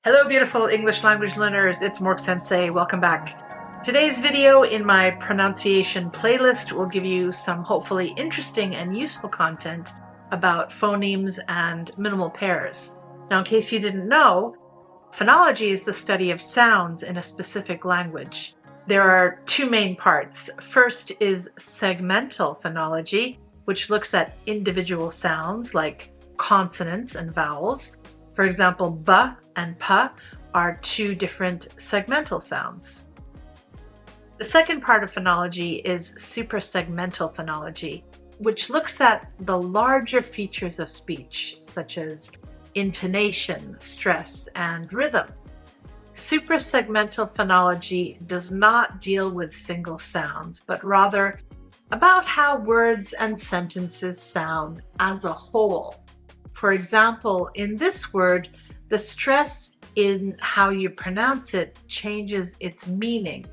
Hello beautiful English language learners, it's Mork Sensei, welcome back. Today's video in my pronunciation playlist will give you some hopefully interesting and useful content about phonemes and minimal pairs. Now in case you didn't know, phonology is the study of sounds in a specific language. There are two main parts. First is segmental phonology, which looks at individual sounds like consonants and vowels. For example, b and p are two different segmental sounds. The second part of phonology is surprasegmental phonology, which looks at the larger features of speech, such as intonation, stress, and rhythm. Suprasegmental phonology does not deal with single sounds, but rather about how words and sentences sound as a whole. For example, in this word, the stress in how you pronounce it changes its meaning.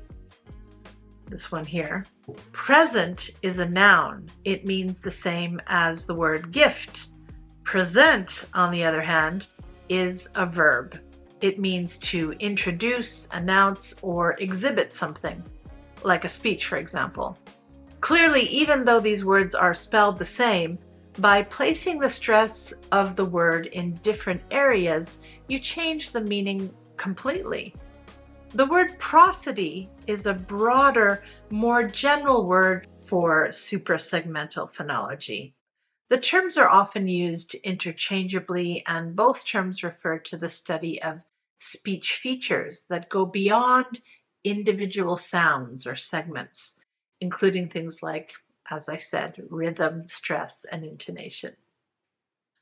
This one here. Present is a noun. It means the same as the word gift. Present, on the other hand, is a verb. It means to introduce, announce, or exhibit something, like a speech, for example. Clearly, even though these words are spelled the same, by placing the stress of the word in different areas, you change the meaning completely. The word prosody is a broader, more general word for suprasegmental phonology. The terms are often used interchangeably, and both terms refer to the study of speech features that go beyond individual sounds or segments, including things like, as I said, rhythm, stress, and intonation.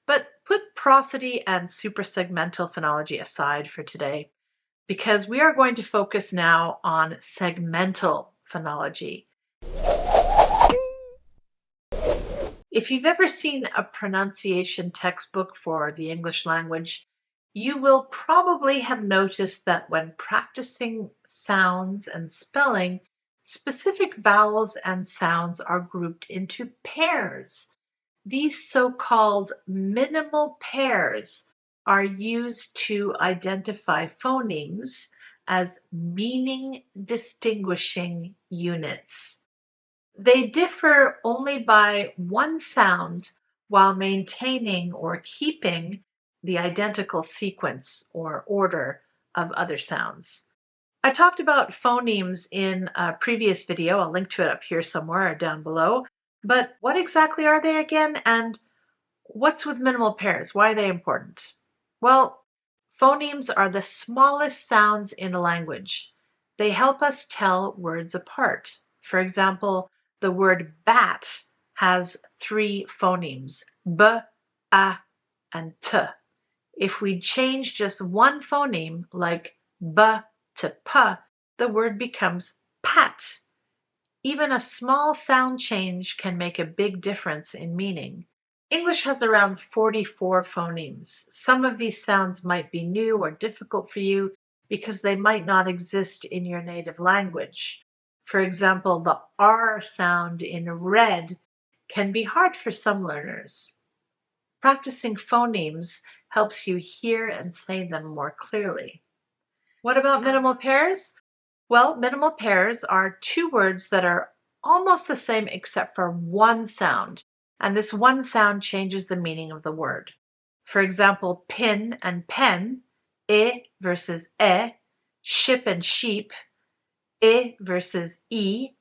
But put prosody and suprasegmental phonology aside for today, because we are going to focus now on segmental phonology. If you've ever seen a pronunciation textbook for the English language, you will probably have noticed that when practicing sounds and spelling, specific vowels and sounds are grouped into pairs. These so-called minimal pairs are used to identify phonemes as meaning distinguishing units. They differ only by one sound while maintaining or keeping the identical sequence or order of other sounds. I talked about phonemes in a previous video. I'll link to it up here somewhere or down below. But what exactly are they again? And what's with minimal pairs? Why are they important? Well, phonemes are the smallest sounds in a language. They help us tell words apart. For example, the word bat has three phonemes, b, a, and t. If we change just one phoneme, like b to p, the word becomes pat. Even a small sound change can make a big difference in meaning. English has around 44 phonemes. Some of these sounds might be new or difficult for you because they might not exist in your native language. For example, the R sound in red can be hard for some learners. Practicing phonemes helps you hear and say them more clearly. What about minimal pairs? Well, minimal pairs are two words that are almost the same except for one sound, and this one sound changes the meaning of the word. For example, pin and pen, e versus e, ship and sheep, e versus e,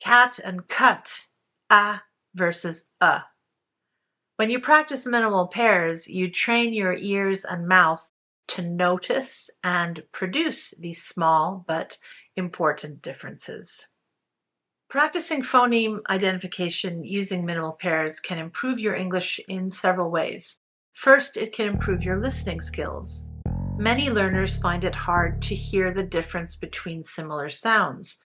cat and cut, a versus a. When you practice minimal pairs, you train your ears and mouth to notice and produce these small but important differences. Practicing phoneme identification using minimal pairs can improve your English in several ways. First, it can improve your listening skills. Many learners find it hard to hear the difference between similar sounds,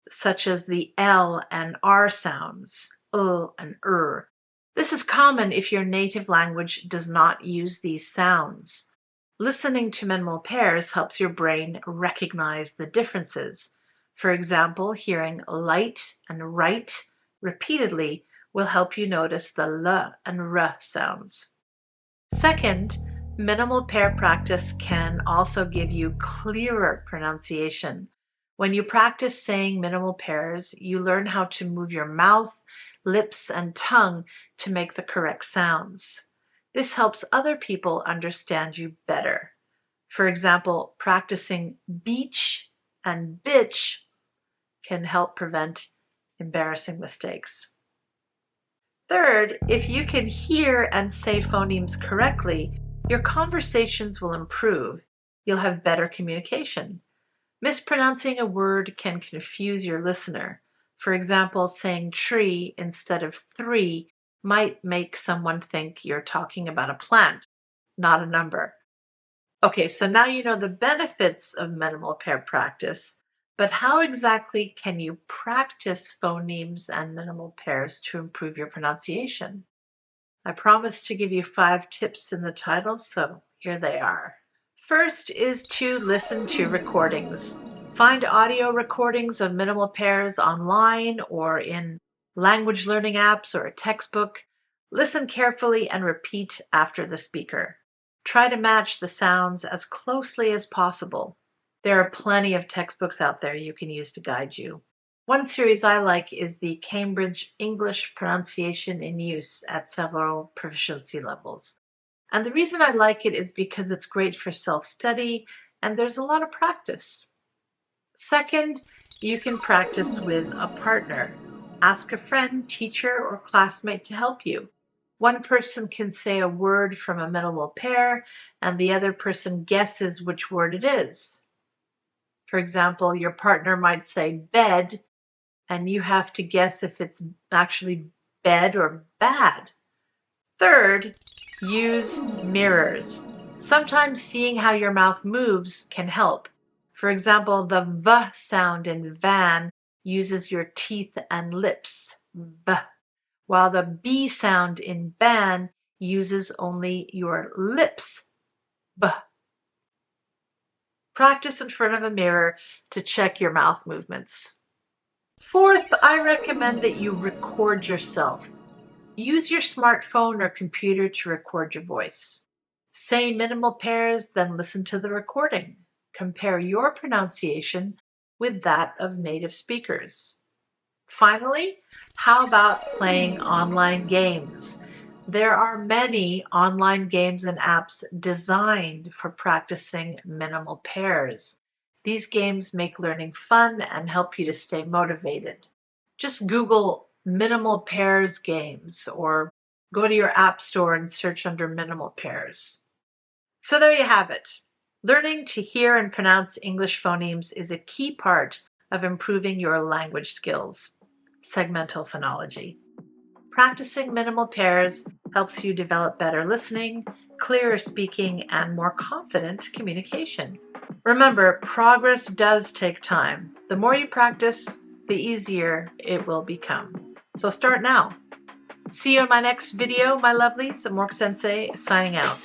such as the L and R sounds, and This is common if your native language does not use these sounds. Listening to minimal pairs helps your brain recognize the differences. For example, hearing light and right repeatedly will help you notice the L and R sounds. Second, Minimal pair practice can also give you clearer pronunciation. When you practice saying minimal pairs, you learn how to move your mouth, lips, and tongue to make the correct sounds. This helps other people understand you better. For example, practicing beach and bitch can help prevent embarrassing mistakes. Third, if you can hear and say phonemes correctly, your conversations will improve. You'll have better communication. Mispronouncing a word can confuse your listener. For example, saying tree instead of three might make someone think you're talking about a plant, not a number. Okay, so now you know the benefits of minimal pair practice, but how exactly can you practice phonemes and minimal pairs to improve your pronunciation? I promised to give you 5 tips in the title, so here they are. First is to listen to recordings. Find audio recordings of minimal pairs online or in language learning apps or a textbook. Listen carefully and repeat after the speaker. Try to match the sounds as closely as possible. There are plenty of textbooks out there you can use to guide you. One series I like is the Cambridge English Pronunciation in Use at several proficiency levels. And the reason I like it is because it's great for self-study and there's a lot of practice. Second, you can practice with a partner. Ask a friend, teacher, or classmate to help you. One person can say a word from a minimal pair and the other person guesses which word it is. For example, your partner might say bed and you have to guess if it's actually bed or bad. Third, use mirrors. Sometimes seeing how your mouth moves can help. For example, the V sound in van uses your teeth and lips, V, while the B sound in ban uses only your lips, B. Practice in front of a mirror to check your mouth movements. Fourth, I recommend that you record yourself. Use your smartphone or computer to record your voice. Say minimal pairs, then listen to the recording. Compare your pronunciation with that of native speakers. Finally, how about playing online games? There are many online games and apps designed for practicing minimal pairs. These games make learning fun and help you to stay motivated. Just Google minimal pairs games or go to your app store and search under minimal pairs. So there you have it. Learning to hear and pronounce English phonemes is a key part of improving your language skills. Segmental phonology. Practicing minimal pairs helps you develop better listening, clearer speaking, and more confident communication. Remember, progress does take time. The more you practice, the easier it will become. So start now. See you in my next video, my lovelies. Mork Sensei signing out.